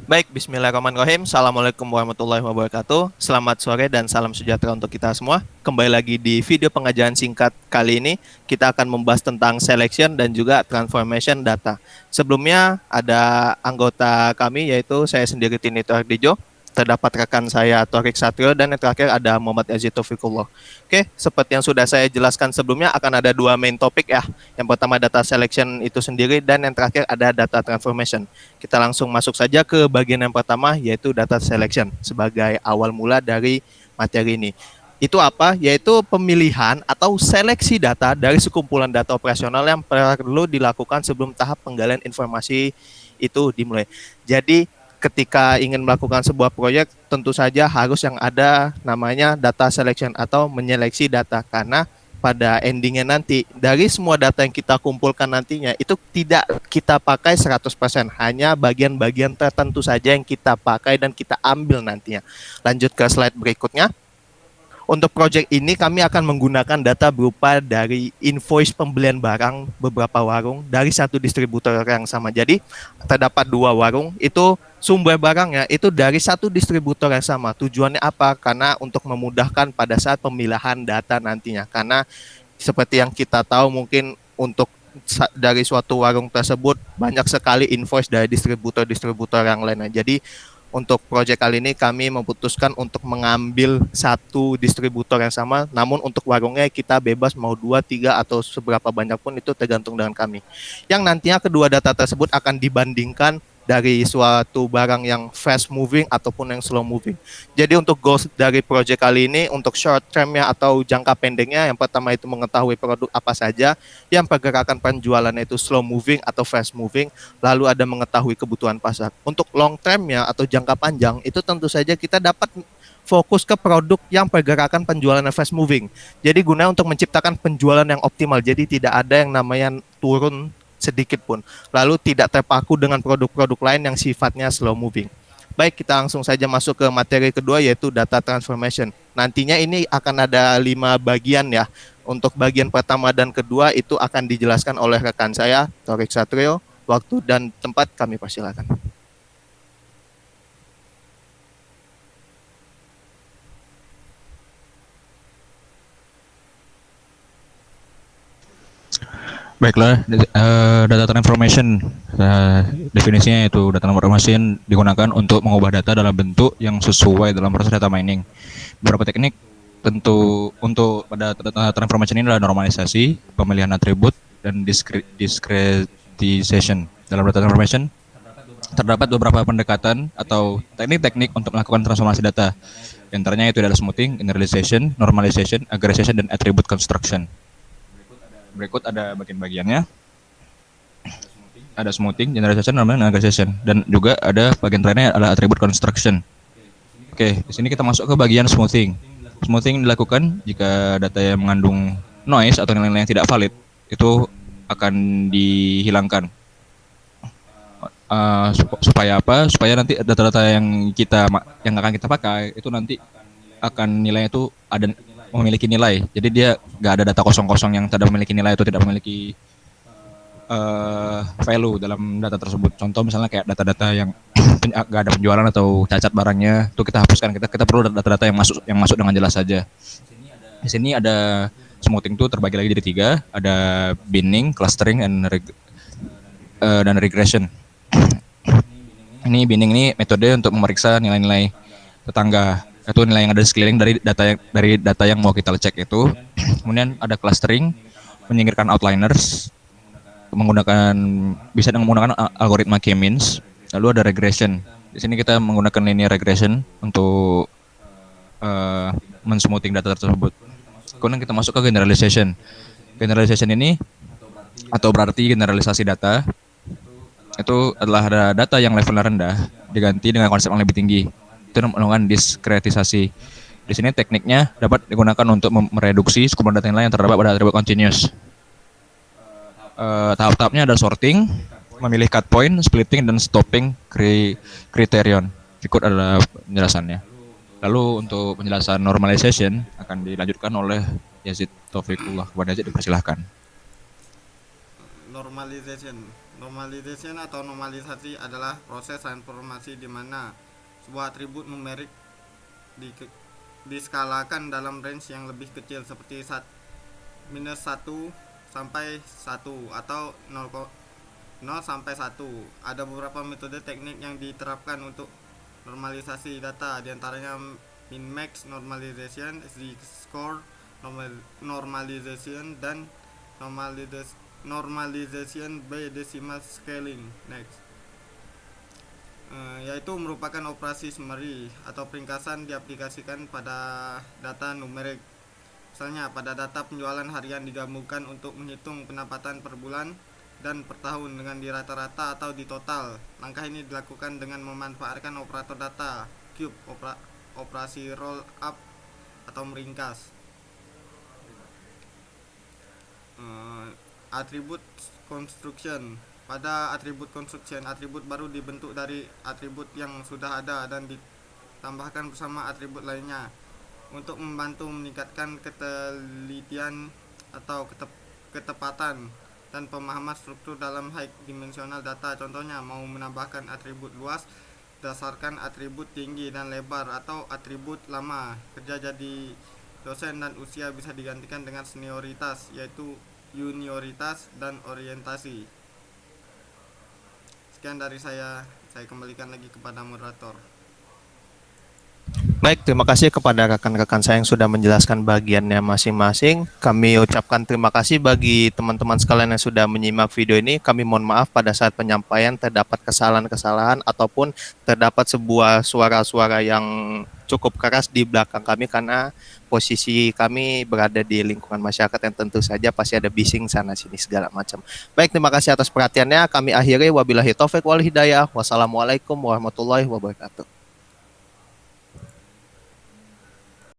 Baik, bismillahirrahmanirrahim. Assalamualaikum warahmatullahi wabarakatuh. Selamat sore dan salam sejahtera untuk kita semua. Kembali lagi di video pengajaran singkat kali ini, kita akan membahas tentang selection dan juga transformation data. Sebelumnya ada anggota kami yaitu saya sendiri Tinito Ardijo, terdapat rekan saya Torik Satrio, dan yang terakhir ada Muhammad Aziz Taufikullah. Oke, seperti yang sudah saya jelaskan sebelumnya, akan ada dua main topik ya. Yang pertama data selection itu sendiri, dan yang terakhir ada data transformation. Kita langsung masuk saja ke bagian yang pertama, yaitu data selection sebagai awal mula dari materi ini. Itu apa? Yaitu pemilihan atau seleksi data dari sekumpulan data operasional yang perlu dilakukan sebelum tahap penggalian informasi itu dimulai. Jadi ketika ingin melakukan sebuah proyek, tentu saja harus yang ada namanya data selection atau menyeleksi data, karena pada endingnya nanti dari semua data yang kita kumpulkan nantinya itu tidak kita pakai 100%, hanya bagian-bagian tertentu saja yang kita pakai dan kita ambil nantinya. Lanjut ke slide berikutnya. Untuk proyek ini kami akan menggunakan data berupa dari invoice pembelian barang beberapa warung dari satu distributor yang sama. Jadi terdapat dua warung, itu sumber barangnya itu dari satu distributor yang sama. Tujuannya apa? Karena untuk memudahkan pada saat pemilahan data nantinya. Karena seperti yang kita tahu mungkin untuk dari suatu warung tersebut banyak sekali invoice dari distributor-distributor yang lainnya. Jadi untuk proyek kali ini kami memutuskan untuk mengambil satu distributor yang sama, namun untuk warungnya kita bebas mau 2, 3 atau seberapa banyak pun itu tergantung dengan kami. Yang nantinya kedua data tersebut akan dibandingkan dari suatu barang yang fast moving ataupun yang slow moving. Jadi untuk goals dari proyek kali ini, untuk short termnya atau jangka pendeknya, yang pertama itu mengetahui produk apa saja, yang pergerakan penjualannya itu slow moving atau fast moving, lalu ada mengetahui kebutuhan pasar. Untuk long termnya atau jangka panjang, itu tentu saja kita dapat fokus ke produk yang pergerakan penjualan fast moving. Jadi guna untuk menciptakan penjualan yang optimal. Jadi tidak ada yang namanya turun sedikit pun. Lalu tidak terpaku dengan produk-produk lain yang sifatnya slow moving. Baik, kita langsung saja masuk ke materi kedua, yaitu data transformation. Nantinya ini akan ada 5 bagian ya. Untuk bagian pertama dan kedua itu akan dijelaskan oleh rekan saya, Torik Satrio. Waktu dan tempat kami persilakan. Baiklah, data transformation, definisinya itu data transformation digunakan untuk mengubah data dalam bentuk yang sesuai dalam proses data mining. Beberapa teknik tentu untuk pada data transformation ini adalah normalisasi, pemilihan atribut, dan discretization. Dalam data transformation terdapat beberapa pendekatan atau teknik-teknik untuk melakukan transformasi data. Di antaranya itu adalah smoothing, generalization, normalization, aggregation, dan attribute construction. Berikut ada bagian-bagiannya. Ada smoothing, generalization, normalization, aggregation, dan juga ada bagian terakhirnya adalah attribute construction. Oke, di sini kita masuk ke bagian smoothing. Smoothing dilakukan jika data yang mengandung noise atau nilai-nilai yang tidak valid itu akan dihilangkan. Supaya apa? Supaya nanti data-data yang akan kita pakai itu nanti akan nilainya itu ada memiliki nilai. Jadi dia nggak ada data kosong-kosong yang tidak memiliki nilai atau tidak memiliki value dalam data tersebut. Contoh misalnya kayak data-data yang nggak ada penjualan atau cacat barangnya, itu kita hapuskan. Kita perlu data-data yang masuk dengan jelas saja. Di sini ada smoothing itu terbagi lagi jadi 3, ada binning, clustering, dan regression. Ini binning ini metode untuk memeriksa nilai-nilai tetangga. Itu nilai yang ada di sekeliling dari data yang mau kita cek itu. Kemudian ada clustering, menyingkirkan outliners, bisa menggunakan algoritma K-means. Lalu ada regression. Di sini kita menggunakan linear regression untuk mensmoothing data tersebut. Kemudian kita masuk ke generalization. Generalization ini atau berarti generalisasi data itu adalah data yang levelnya rendah diganti dengan konsep yang lebih tinggi. Itu melakukan diskretisasi. Di sini tekniknya dapat digunakan untuk mereduksi sekumpulan data yang terdapat pada atribut continuous. Tahap-tahapnya ada sorting, memilih cut point, splitting, dan stopping criterion. Berikut adalah penjelasannya. Lalu untuk penjelasan normalization akan dilanjutkan oleh Yazid Taufikullah. Kepada Yazid dipersilahkan. Normalization Normalization atau normalisasi adalah proses transformasi di mana sebuah atribut numerik diskalakan dalam range yang lebih kecil seperti -1 sampai 1 atau 0 sampai 1. Ada beberapa metode teknik yang diterapkan untuk normalisasi data, diantaranya min-max normalization, z-score normalization, dan normalization by decimal scaling. Next, yaitu merupakan operasi summary atau peringkasan diaplikasikan pada data numerik. Misalnya pada data penjualan harian digabungkan untuk menghitung pendapatan per bulan dan per tahun dengan di rata-rata atau di total. Langkah ini dilakukan dengan memanfaatkan operator data cube, operasi roll up atau meringkas. Atribut construction. Pada atribut construction, atribut baru dibentuk dari atribut yang sudah ada dan ditambahkan bersama atribut lainnya untuk membantu meningkatkan ketelitian atau ketepatan dan pemahaman struktur dalam high dimensional data. Contohnya, mau menambahkan atribut luas berdasarkan atribut tinggi dan lebar atau atribut lama. Kerja jadi dosen dan usia bisa digantikan dengan senioritas, yaitu junioritas dan orientasi. Sekian dari saya kembalikan lagi kepada moderator. Baik, terima kasih kepada rekan-rekan saya yang sudah menjelaskan bagiannya masing-masing. Kami ucapkan terima kasih bagi teman-teman sekalian yang sudah menyimak video ini. Kami mohon maaf pada saat penyampaian terdapat kesalahan-kesalahan ataupun terdapat sebuah suara-suara yang cukup keras di belakang kami karena posisi kami berada di lingkungan masyarakat yang tentu saja pasti ada bising sana sini segala macam. Baik, terima kasih atas perhatiannya. Kami akhiri, wabillahi taufik wal hidayah. Wassalamualaikum warahmatullahi wabarakatuh.